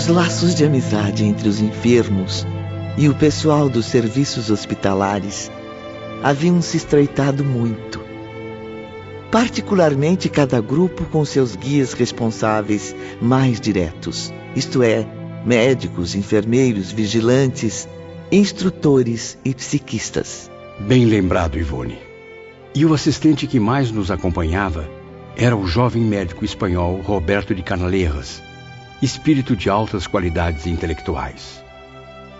Os laços de amizade entre os enfermos e o pessoal dos serviços hospitalares haviam se estreitado muito. Particularmente cada grupo com seus guias responsáveis mais diretos, isto é, médicos, enfermeiros, vigilantes, instrutores e psiquistas. Bem lembrado, Ivone. E o assistente que mais nos acompanhava era o jovem médico espanhol Roberto de Canalejas, espírito de altas qualidades intelectuais.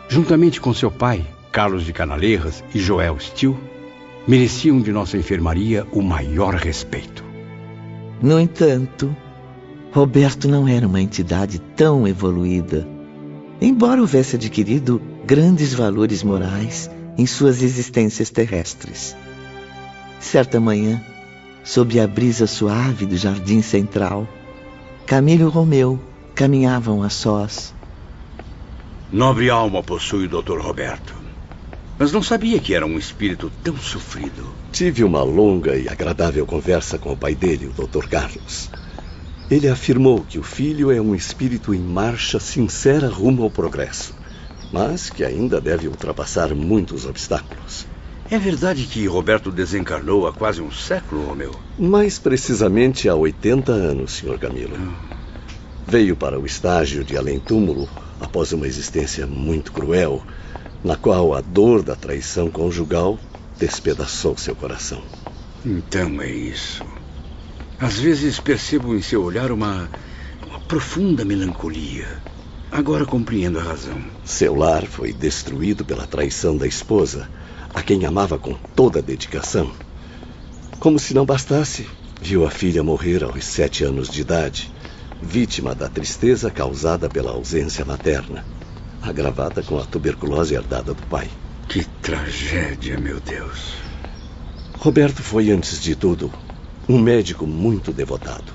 Juntamente com seu pai, Carlos de Canalejas e Joel Steele, mereciam de nossa enfermaria o maior respeito. No entanto, Roberto não era uma entidade tão evoluída, embora houvesse adquirido grandes valores morais em suas existências terrestres. Certa manhã, sob a brisa suave do jardim central, Camilo e Romeu caminhavam a sós. Nobre alma possui o Dr. Roberto, mas não sabia que era um espírito tão sofrido. Tive uma longa e agradável conversa com o pai dele, o Dr. Carlos. Ele afirmou que o filho é um espírito em marcha sincera rumo ao progresso, mas que ainda deve ultrapassar muitos obstáculos. É verdade que Roberto desencarnou há quase um século, Romeu? Mais precisamente há 80 anos, Sr. Camilo. Veio para o estágio de além-túmulo após uma existência muito cruel, na qual a dor da traição conjugal despedaçou seu coração. Então é isso. Às vezes percebo em seu olhar uma profunda melancolia. Agora compreendo a razão. Seu lar foi destruído pela traição da esposa, a quem amava com toda a dedicação. Como se não bastasse, viu a filha morrer aos 7 anos de idade, vítima da tristeza causada pela ausência materna, agravada com a tuberculose herdada do pai. Que tragédia, meu Deus. Roberto foi, antes de tudo, um médico muito devotado.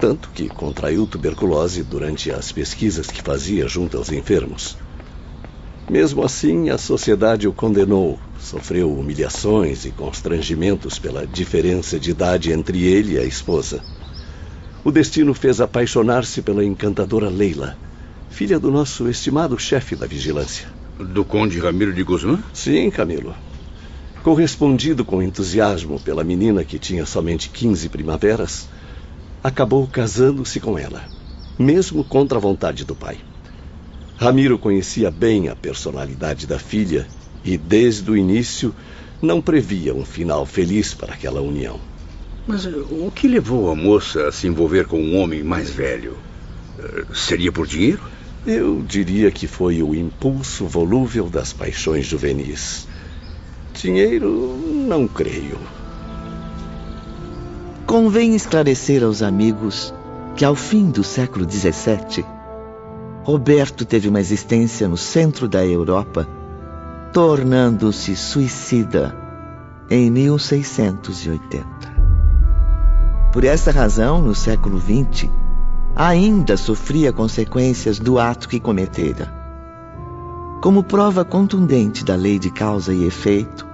Tanto que contraiu tuberculose durante as pesquisas que fazia junto aos enfermos. Mesmo assim, a sociedade o condenou, sofreu humilhações e constrangimentos pela diferença de idade entre ele e a esposa. O destino fez apaixonar-se pela encantadora Leila, filha do nosso estimado chefe da vigilância. Do conde Ramiro de Guzmán? Sim, Camilo. Correspondido com entusiasmo pela menina que tinha somente 15 primaveras, acabou casando-se com ela, mesmo contra a vontade do pai. Ramiro conhecia bem a personalidade da filha e, desde o início, não previa um final feliz para aquela união. Mas o que levou a moça a se envolver com um homem mais velho? Seria por dinheiro? Eu diria que foi o impulso volúvel das paixões juvenis. Dinheiro, não creio. Convém esclarecer aos amigos que, ao fim do século XVII, Roberto teve uma existência no centro da Europa, tornando-se suicida em 1680. Por essa razão, no século XX, ainda sofria consequências do ato que cometera. Como prova contundente da lei de causa e efeito,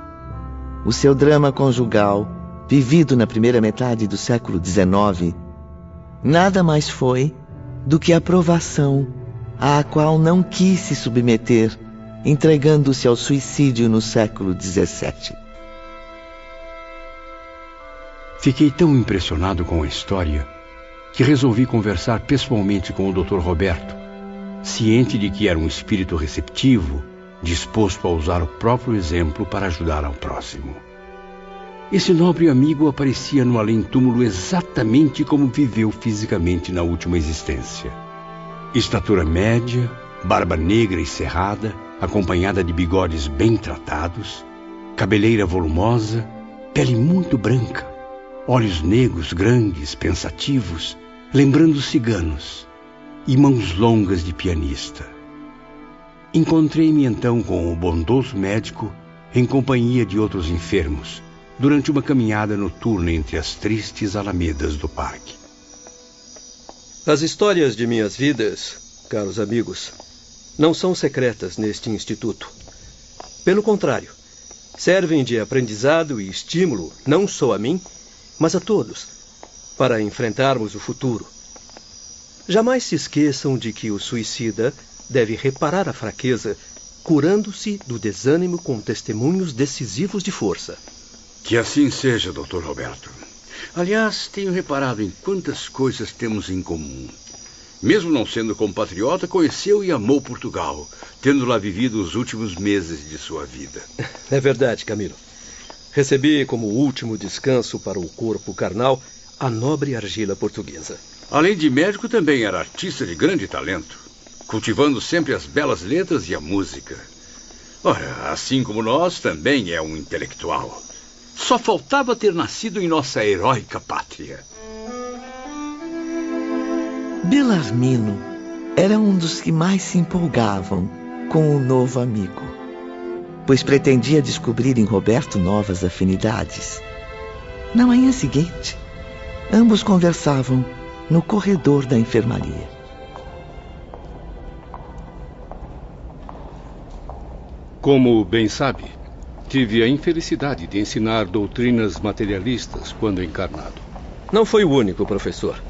o seu drama conjugal, vivido na primeira metade do século XIX, nada mais foi do que a provação à qual não quis se submeter, entregando-se ao suicídio no século XVII. Fiquei tão impressionado com a história que resolvi conversar pessoalmente com o Dr. Roberto, ciente de que era um espírito receptivo, disposto a usar o próprio exemplo para ajudar ao próximo. Esse nobre amigo aparecia no além-túmulo exatamente como viveu fisicamente na última existência. Estatura média, barba negra e cerrada, acompanhada de bigodes bem tratados, cabeleira volumosa, pele muito branca, olhos negros grandes, pensativos, lembrando ciganos, e mãos longas de pianista. Encontrei-me então com o bondoso médico em companhia de outros enfermos, durante uma caminhada noturna entre as tristes alamedas do parque. As histórias de minhas vidas, caros amigos, não são secretas neste instituto. Pelo contrário, servem de aprendizado e estímulo não só a mim, mas a todos, para enfrentarmos o futuro. Jamais se esqueçam de que o suicida deve reparar a fraqueza, curando-se do desânimo com testemunhos decisivos de força. Que assim seja, Dr. Roberto. Aliás, tenho reparado em quantas coisas temos em comum. Mesmo não sendo compatriota, conheceu e amou Portugal, tendo lá vivido os últimos meses de sua vida. É verdade, Camilo. Recebi como último descanso para o corpo carnal a nobre argila portuguesa. Além de médico, também era artista de grande talento, cultivando sempre as belas letras e a música. Ora, assim como nós, também é um intelectual. Só faltava ter nascido em nossa heróica pátria. Belarmino era um dos que mais se empolgavam com o novo amigo, pois pretendia descobrir em Roberto novas afinidades. Na manhã seguinte, ambos conversavam no corredor da enfermaria. Como bem sabe, tive a infelicidade de ensinar doutrinas materialistas quando encarnado. Não foi o único, professor.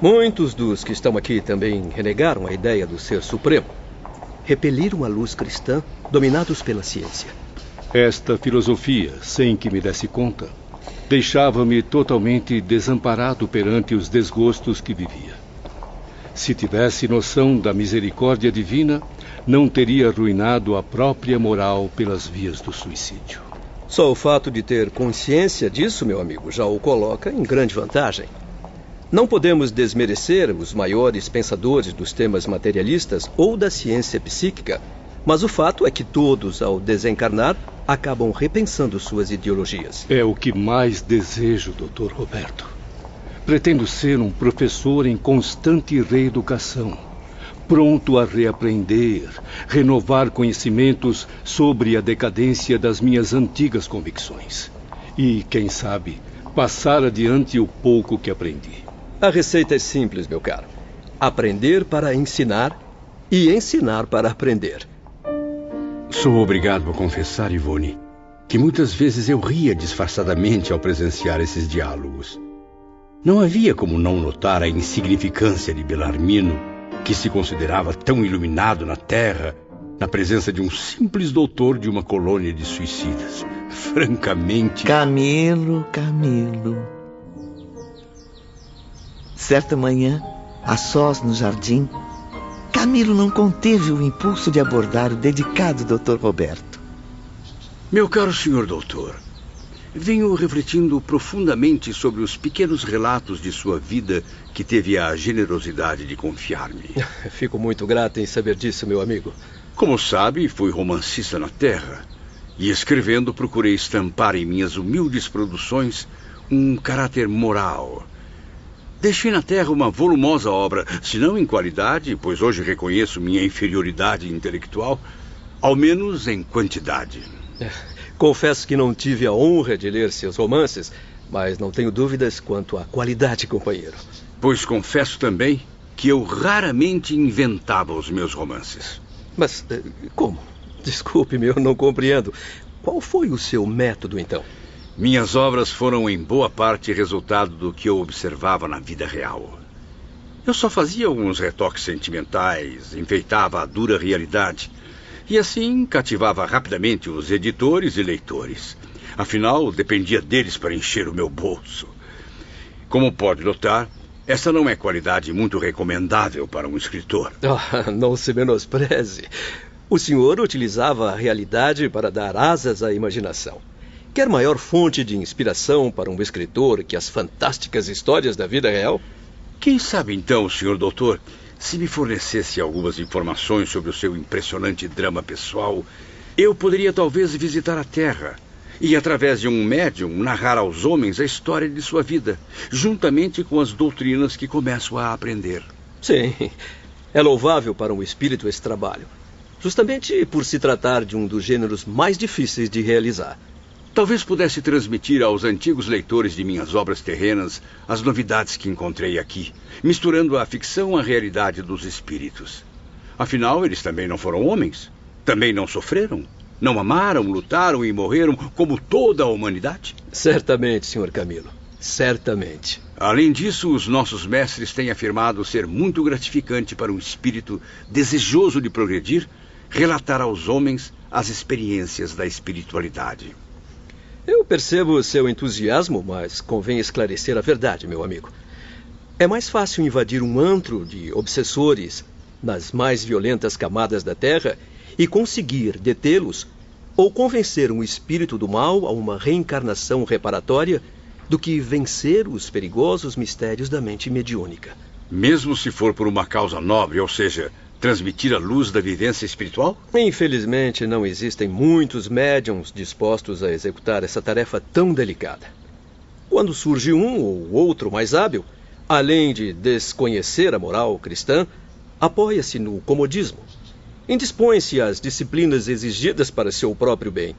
Muitos dos que estão aqui também renegaram a ideia do Ser Supremo. Repeliram a luz cristã, dominados pela ciência. Esta filosofia, sem que me desse conta, deixava-me totalmente desamparado perante os desgostos que vivia. Se tivesse noção da misericórdia divina, não teria arruinado a própria moral pelas vias do suicídio. Só o fato de ter consciência disso, meu amigo, já o coloca em grande vantagem. Não podemos desmerecer os maiores pensadores dos temas materialistas ou da ciência psíquica, mas o fato é que todos, ao desencarnar, acabam repensando suas ideologias. É o que mais desejo, Dr. Roberto. Pretendo ser um professor em constante reeducação, pronto a reaprender, renovar conhecimentos sobre a decadência das minhas antigas convicções. E, quem sabe, passar adiante o pouco que aprendi. A receita é simples, meu caro. Aprender para ensinar e ensinar para aprender. Sou obrigado a confessar, Ivone, que muitas vezes eu ria disfarçadamente ao presenciar esses diálogos. Não havia como não notar a insignificância de Belarmino, que se considerava tão iluminado na Terra, na presença de um simples doutor de uma colônia de suicidas. Francamente... Camilo. Certa manhã, a sós no jardim, Camilo não conteve o impulso de abordar o dedicado Dr. Roberto. Meu caro senhor doutor, venho refletindo profundamente sobre os pequenos relatos de sua vida que teve a generosidade de confiar-me. Fico muito grato em saber disso, meu amigo. Como sabe, fui romancista na Terra e, escrevendo, procurei estampar em minhas humildes produções um caráter moral. Deixei na Terra uma volumosa obra, se não em qualidade, pois hoje reconheço minha inferioridade intelectual, ao menos em quantidade. Confesso que não tive a honra de ler seus romances, mas não tenho dúvidas quanto à qualidade, companheiro. Pois confesso também que eu raramente inventava os meus romances. Mas como? Desculpe-me, eu não compreendo. Qual foi o seu método, então? Minhas obras foram em boa parte resultado do que eu observava na vida real. Eu só fazia alguns retoques sentimentais, enfeitava a dura realidade e assim cativava rapidamente os editores e leitores. Afinal, dependia deles para encher o meu bolso. Como pode notar, essa não é qualidade muito recomendável para um escritor. Não se menospreze. O senhor utilizava a realidade para dar asas à imaginação. Quer maior fonte de inspiração para um escritor que as fantásticas histórias da vida real? Quem sabe então, senhor doutor, se me fornecesse algumas informações sobre o seu impressionante drama pessoal, eu poderia talvez visitar a Terra e, através de um médium, narrar aos homens a história de sua vida, juntamente com as doutrinas que começo a aprender. Sim, é louvável para um espírito esse trabalho, justamente por se tratar de um dos gêneros mais difíceis de realizar. Talvez pudesse transmitir aos antigos leitores de minhas obras terrenas as novidades que encontrei aqui, misturando a ficção à realidade dos espíritos. Afinal, eles também não foram homens? Também não sofreram? Não amaram, lutaram e morreram como toda a humanidade? Certamente, Sr. Camilo. certamente. Além disso, os nossos mestres têm afirmado ser muito gratificante para um espírito desejoso de progredir relatar aos homens as experiências da espiritualidade. Eu percebo seu entusiasmo, mas convém esclarecer a verdade, meu amigo. É mais fácil invadir um antro de obsessores nas mais violentas camadas da Terra e conseguir detê-los ou convencer um espírito do mal a uma reencarnação reparatória do que vencer os perigosos mistérios da mente mediúnica. Mesmo se for por uma causa nobre, ou seja, transmitir a luz da vivência espiritual? Infelizmente, não existem muitos médiums dispostos a executar essa tarefa tão delicada. Quando surge um ou outro mais hábil, além de desconhecer a moral cristã, apoia-se no comodismo, indispõe-se às disciplinas exigidas para seu próprio bem.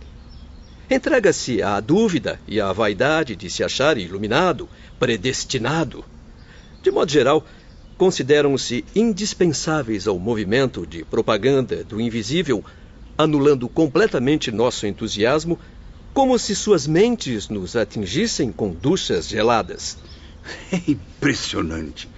Entrega-se à dúvida e à vaidade de se achar iluminado, predestinado. De modo geral, consideram-se indispensáveis ao movimento de propaganda do invisível, anulando completamente nosso entusiasmo, como se suas mentes nos atingissem com duchas geladas. É impressionante.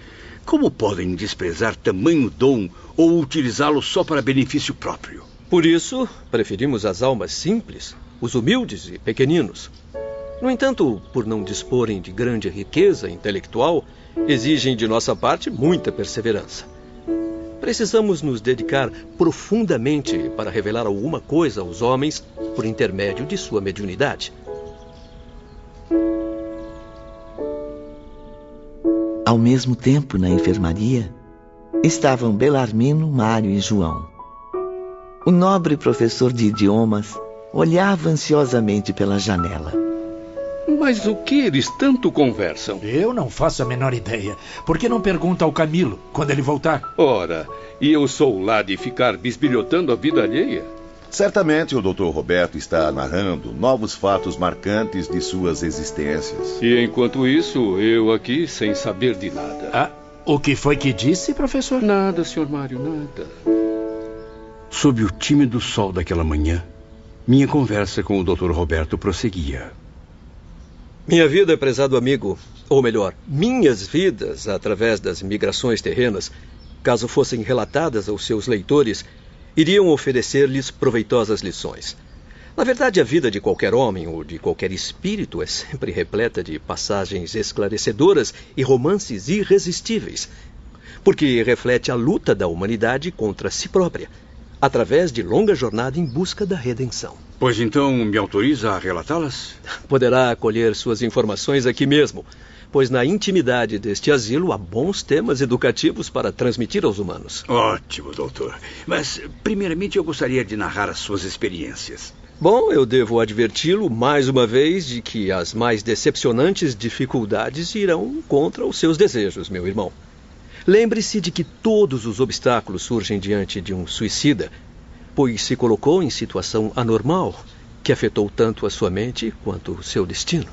Como podem desprezar tamanho dom ou utilizá-lo só para benefício próprio? Por isso, preferimos as almas simples, os humildes e pequeninos. No entanto, por não disporem de grande riqueza intelectual, exigem de nossa parte muita perseverança. Precisamos nos dedicar profundamente para revelar alguma coisa aos homens por intermédio de sua mediunidade. Ao mesmo tempo, na enfermaria, estavam Belarmino, Mário e João. O nobre professor de idiomas olhava ansiosamente pela janela. Mas o que eles tanto conversam? Eu não faço a menor ideia. Por que não pergunta ao Camilo, quando ele voltar? Ora, e eu sou lá de ficar bisbilhotando a vida alheia? Certamente o Dr. Roberto está narrando novos fatos marcantes de suas existências. E enquanto isso, eu aqui sem saber de nada. Ah, o que foi que disse, professor? Nada, Sr. Mário, nada. Sob o tímido sol daquela manhã, minha conversa com o Dr. Roberto prosseguia. Minha vida, prezado amigo, ou melhor, minhas vidas através das migrações terrenas, caso fossem relatadas aos seus leitores, iriam oferecer-lhes proveitosas lições. Na verdade, a vida de qualquer homem ou de qualquer espírito é sempre repleta de passagens esclarecedoras e romances irresistíveis, porque reflete a luta da humanidade contra si própria, através de longa jornada em busca da redenção. Pois então me autoriza a relatá-las? Poderá acolher suas informações aqui mesmo, pois na intimidade deste asilo há bons temas educativos para transmitir aos humanos. Ótimo, doutor. Mas, primeiramente, eu gostaria de narrar as suas experiências. Bom, eu devo adverti-lo mais uma vez de que as mais decepcionantes dificuldades irão contra os seus desejos, meu irmão. Lembre-se de que todos os obstáculos surgem diante de um suicida, pois se colocou em situação anormal, que afetou tanto a sua mente quanto o seu destino.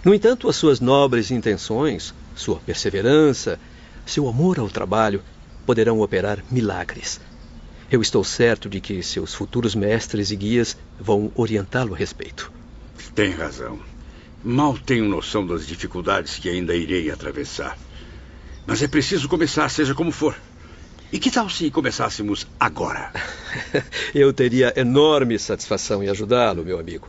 No entanto, as suas nobres intenções, sua perseverança, seu amor ao trabalho, poderão operar milagres. Eu estou certo de que seus futuros mestres e guias vão orientá-lo a respeito. Tem razão. Mal tenho noção das dificuldades que ainda irei atravessar. Mas é preciso começar, seja como for. E que tal se começássemos agora? Eu teria enorme satisfação em ajudá-lo, meu amigo.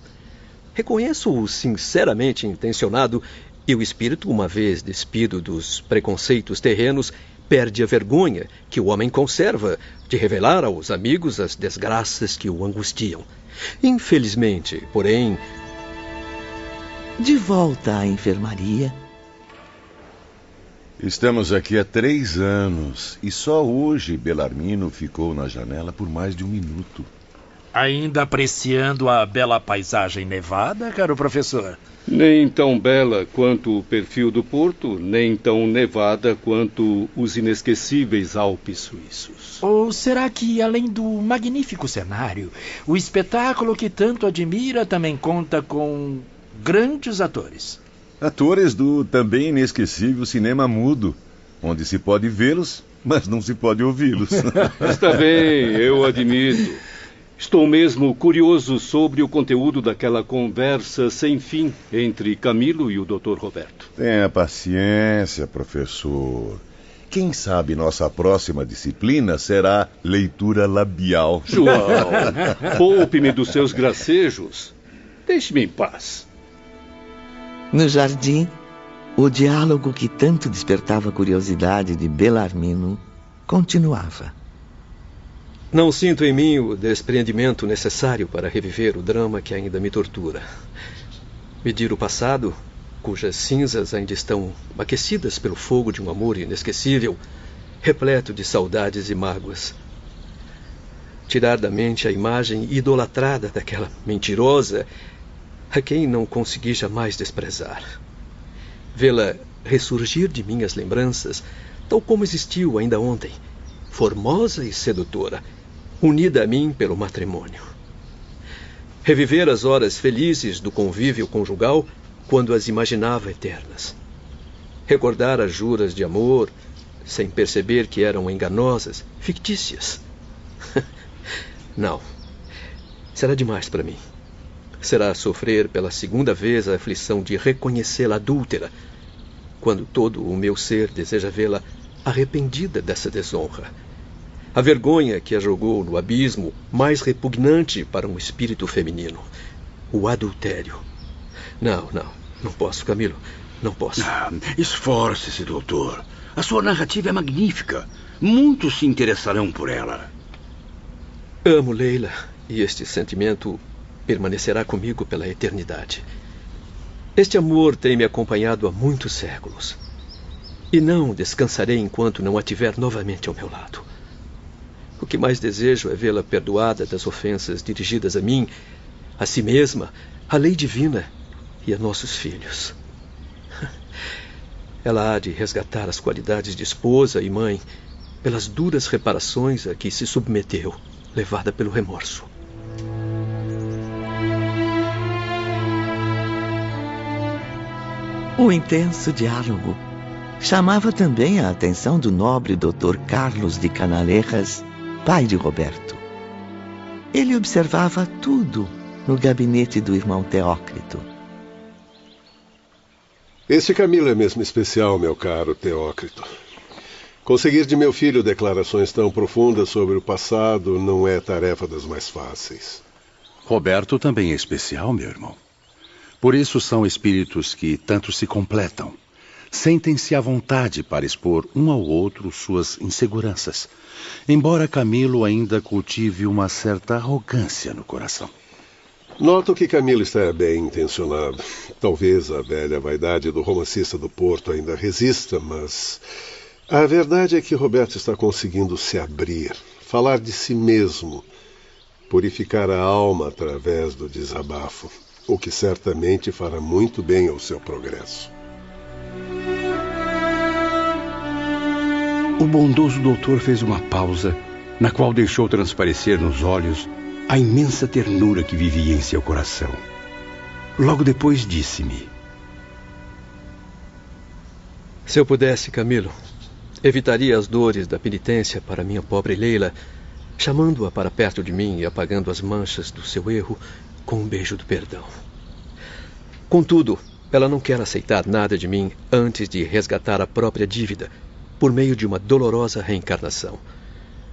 Reconheço-o sinceramente intencionado e o espírito, uma vez despido dos preconceitos terrenos, perde a vergonha que o homem conserva de revelar aos amigos as desgraças que o angustiam. Infelizmente, porém... De volta à enfermaria... Estamos aqui há 3 anos e só hoje Belarmino ficou na janela por mais de 1 minuto. Ainda apreciando a bela paisagem nevada, caro professor? Nem tão bela quanto o perfil do Porto, nem tão nevada quanto os inesquecíveis Alpes suíços. Ou será que, além do magnífico cenário, o espetáculo que tanto admira também conta com grandes atores? Atores do também inesquecível cinema mudo, onde se pode vê-los, mas não se pode ouvi-los. Está bem, eu admito. Estou mesmo curioso sobre o conteúdo daquela conversa sem fim entre Camilo e o Dr. Roberto. Tenha paciência, professor. Quem sabe nossa próxima disciplina será leitura labial. João, poupe-me dos seus gracejos. Deixe-me em paz. No jardim, o diálogo que tanto despertava a curiosidade de Belarmino continuava. Não sinto em mim o desprendimento necessário para reviver o drama que ainda me tortura. Medir o passado, cujas cinzas ainda estão aquecidas pelo fogo de um amor inesquecível, repleto de saudades e mágoas. Tirar da mente a imagem idolatrada daquela mentirosa a quem não consegui jamais desprezar. Vê-la ressurgir de minhas lembranças, tal como existiu ainda ontem, formosa e sedutora, unida a mim pelo matrimônio. Reviver as horas felizes do convívio conjugal quando as imaginava eternas. Recordar as juras de amor, sem perceber que eram enganosas, fictícias. Não. Será demais para mim. Será sofrer pela segunda vez a aflição de reconhecê-la adúltera, quando todo o meu ser deseja vê-la arrependida dessa desonra. A vergonha que a jogou no abismo mais repugnante para um espírito feminino. O adultério. Não posso, Camilo. Não posso. Esforce-se, doutor. A sua narrativa é magnífica. Muitos se interessarão por ela. Amo Leila e este sentimento permanecerá comigo pela eternidade. Este amor tem me acompanhado há muitos séculos. E não descansarei enquanto não a tiver novamente ao meu lado. O que mais desejo é vê-la perdoada das ofensas dirigidas a mim, a si mesma, à lei divina e a nossos filhos. Ela há de resgatar as qualidades de esposa e mãe pelas duras reparações a que se submeteu, levada pelo remorso. O intenso diálogo chamava também a atenção do nobre Dr. Carlos de Canalejas, pai de Roberto. Ele observava tudo no gabinete do irmão Teócrito. Esse Camilo é mesmo especial, meu caro Teócrito. Conseguir de meu filho declarações tão profundas sobre o passado não é tarefa das mais fáceis. Roberto também é especial, meu irmão. Por isso são espíritos que tanto se completam. Sentem-se à vontade para expor um ao outro suas inseguranças, embora Camilo ainda cultive uma certa arrogância no coração. Noto que Camilo está bem intencionado. Talvez a velha vaidade do romancista do Porto ainda resista, mas a verdade é que Roberto está conseguindo se abrir, falar de si mesmo, purificar a alma através do desabafo, o que certamente fará muito bem ao seu progresso. O bondoso doutor fez uma pausa, na qual deixou transparecer nos olhos a imensa ternura que vivia em seu coração. Logo depois disse-me: se eu pudesse, Camilo, evitaria as dores da penitência para minha pobre Leila, chamando-a para perto de mim e apagando as manchas do seu erro com um beijo do perdão. Contudo, ela não quer aceitar nada de mim antes de resgatar a própria dívida, por meio de uma dolorosa reencarnação.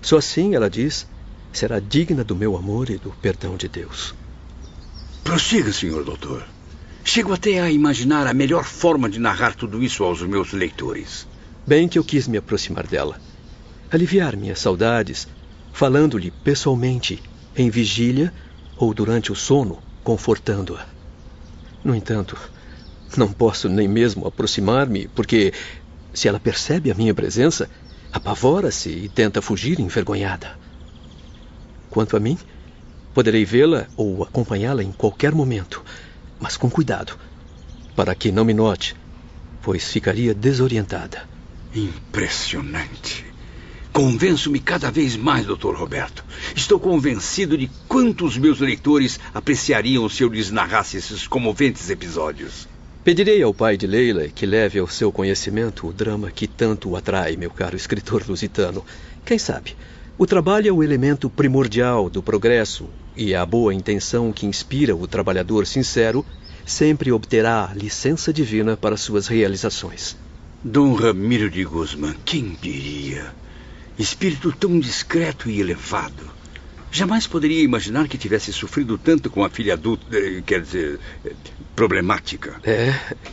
Só assim, ela diz, será digna do meu amor e do perdão de Deus. Prossiga, senhor doutor. Chego até a imaginar a melhor forma de narrar tudo isso aos meus leitores. Bem que eu quis me aproximar dela, aliviar minhas saudades, falando-lhe pessoalmente, em vigília ou durante o sono, confortando-a. No entanto, não posso nem mesmo aproximar-me, porque, se ela percebe a minha presença, apavora-se e tenta fugir envergonhada. Quanto a mim, poderei vê-la ou acompanhá-la em qualquer momento, mas com cuidado, para que não me note, pois ficaria desorientada. Impressionante. Convenço-me cada vez mais, Dr. Roberto. Estou convencido de quanto os meus leitores apreciariam se eu lhes narrasse esses comoventes episódios. Pedirei ao pai de Leila que leve ao seu conhecimento o drama que tanto o atrai, meu caro escritor lusitano. Quem sabe, O trabalho é o elemento primordial do progresso e a boa intenção que inspira o trabalhador sincero sempre obterá licença divina para suas realizações. Dom Ramiro de Guzmán, quem diria? Espírito tão discreto e elevado. Jamais poderia imaginar que tivesse sofrido tanto com a filha adulta, quer dizer, problemática.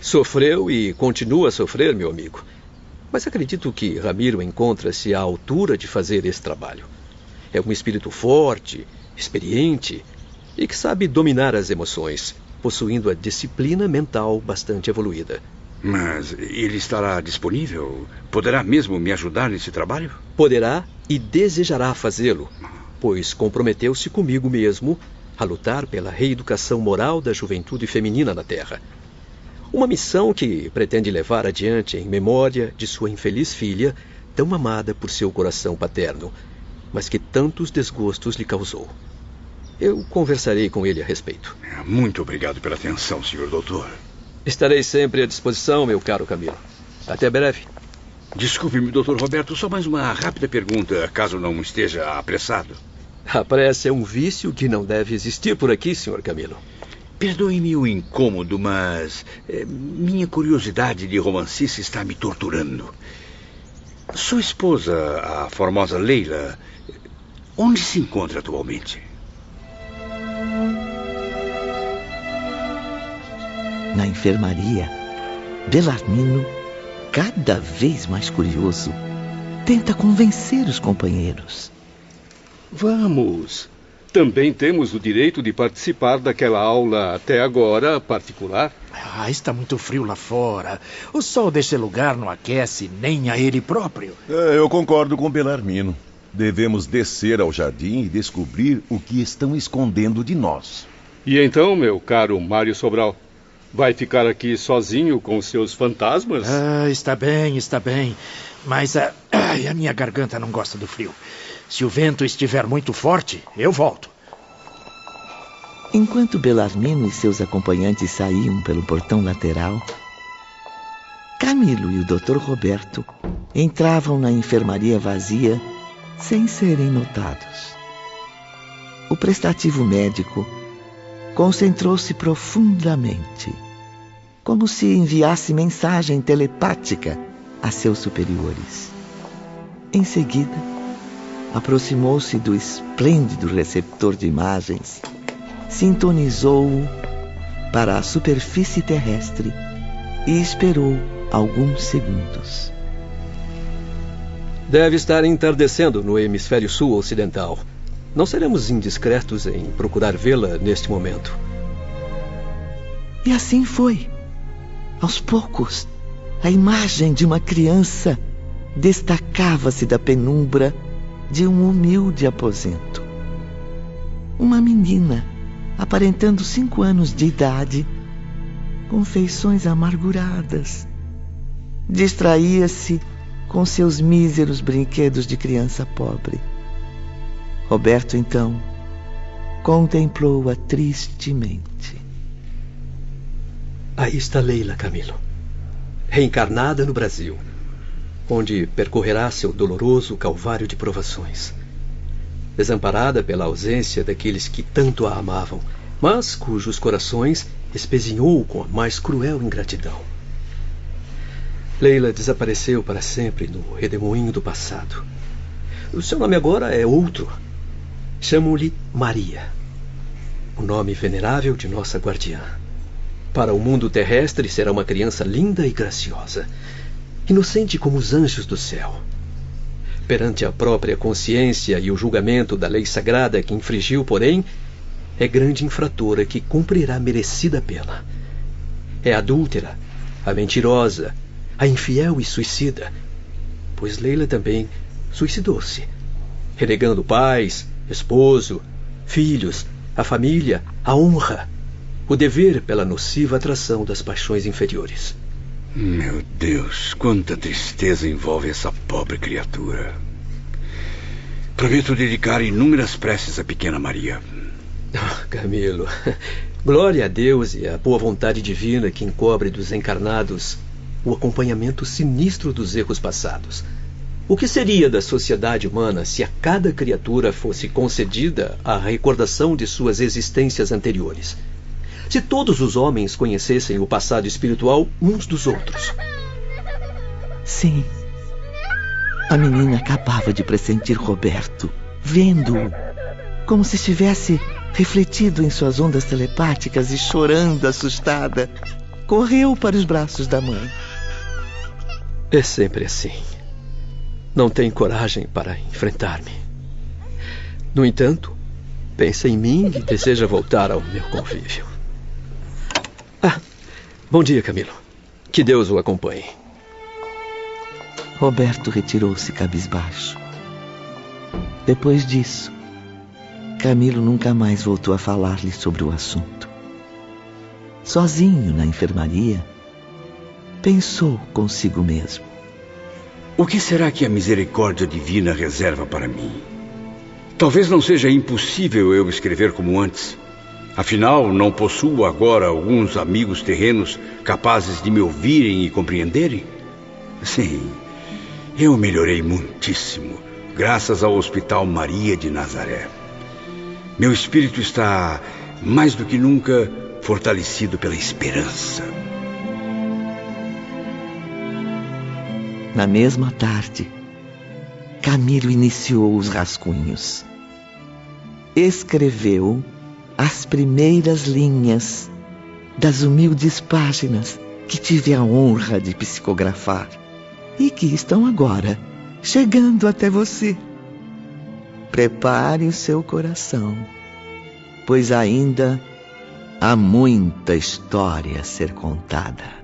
Sofreu e continua a sofrer, meu amigo. Mas acredito que Ramiro encontra-se à altura de fazer esse trabalho. É um espírito forte, experiente e que sabe dominar as emoções, possuindo a disciplina mental bastante evoluída. Mas ele estará disponível? Poderá mesmo me ajudar nesse trabalho? Poderá e desejará fazê-lo, pois comprometeu-se comigo mesmo a lutar pela reeducação moral da juventude feminina na Terra. Uma missão que pretende levar adiante em memória de sua infeliz filha, tão amada por seu coração paterno, mas que tantos desgostos lhe causou. Eu conversarei com ele a respeito. Muito obrigado pela atenção, senhor doutor. Estarei sempre à disposição, meu caro Camilo. Até breve. Desculpe-me, doutor Roberto, só mais uma rápida pergunta, caso não esteja apressado. A pressa é um vício que não deve existir por aqui, senhor Camilo. Perdoe-me o incômodo, mas minha curiosidade de romancista está me torturando. Sua esposa, a formosa Leila, onde se encontra atualmente? Na enfermaria, Belarmino, cada vez mais curioso, tenta convencer os companheiros. Vamos! Também temos o direito de participar daquela aula até agora particular. Está muito frio lá fora. O sol desse lugar não aquece nem a ele próprio. Eu concordo com Belarmino. Devemos descer ao jardim e descobrir o que estão escondendo de nós. E então, meu caro Mário Sobral, vai ficar aqui sozinho com seus fantasmas? Está bem. Mas a minha garganta não gosta do frio. Se o vento estiver muito forte, eu volto. Enquanto Belarmino e seus acompanhantes saíam pelo portão lateral, Camilo e o Dr. Roberto entravam na enfermaria vazia sem serem notados. O prestativo médico concentrou-se profundamente, como se enviasse mensagem telepática a seus superiores. Em seguida, aproximou-se do esplêndido receptor de imagens, sintonizou-o para a superfície terrestre e esperou alguns segundos. Deve estar entardecendo no hemisfério sul ocidental. Não seremos indiscretos em procurar vê-la neste momento. E assim foi. Aos poucos, a imagem de uma criança destacava-se da penumbra de um humilde aposento. Uma menina, aparentando 5 anos de idade, com feições amarguradas, distraía-se com seus míseros brinquedos de criança pobre. Roberto, então, contemplou-a tristemente. Aí está Leila, Camilo, reencarnada no Brasil, onde percorrerá seu doloroso calvário de provações. Desamparada pela ausência daqueles que tanto a amavam, mas cujos corações espezinhou com a mais cruel ingratidão. Leila desapareceu para sempre no redemoinho do passado. O seu nome agora é outro. Chamam-lhe Maria, o nome venerável de nossa guardiã. Para o mundo terrestre será uma criança linda e graciosa, inocente como os anjos do céu. Perante a própria consciência e o julgamento da lei sagrada que infringiu, porém, é grande infratora que cumprirá merecida pena. É adúltera, a mentirosa, a infiel e suicida, pois Leila também suicidou-se, renegando pais, esposo, filhos, a família, a honra, o dever pela nociva atração das paixões inferiores. Meu Deus, quanta tristeza envolve essa pobre criatura. Prometo dedicar inúmeras preces à pequena Maria. Camilo, glória a Deus e à boa vontade divina que encobre dos encarnados o acompanhamento sinistro dos erros passados. O que seria da sociedade humana se a cada criatura fosse concedida a recordação de suas existências anteriores? Se todos os homens conhecessem o passado espiritual uns dos outros? Sim. A menina acabava de pressentir Roberto, vendo-o, como se estivesse refletido em suas ondas telepáticas, e chorando, assustada, correu para os braços da mãe. É sempre assim. Não tem coragem para enfrentar-me. No entanto, pensa em mim e deseja voltar ao meu convívio. Bom dia, Camilo. Que Deus o acompanhe. Roberto retirou-se cabisbaixo. Depois disso, Camilo nunca mais voltou a falar-lhe sobre o assunto. Sozinho na enfermaria, pensou consigo mesmo. O que será que a misericórdia divina reserva para mim? Talvez não seja impossível eu escrever como antes. Afinal, não possuo agora alguns amigos terrenos capazes de me ouvirem e compreenderem? Sim, eu melhorei muitíssimo, graças ao Hospital Maria de Nazaré. Meu espírito está, mais do que nunca, fortalecido pela esperança. Na mesma tarde, Camilo iniciou os rascunhos. Escreveu as primeiras linhas das humildes páginas que tive a honra de psicografar e que estão agora chegando até você. Prepare o seu coração, pois ainda há muita história a ser contada.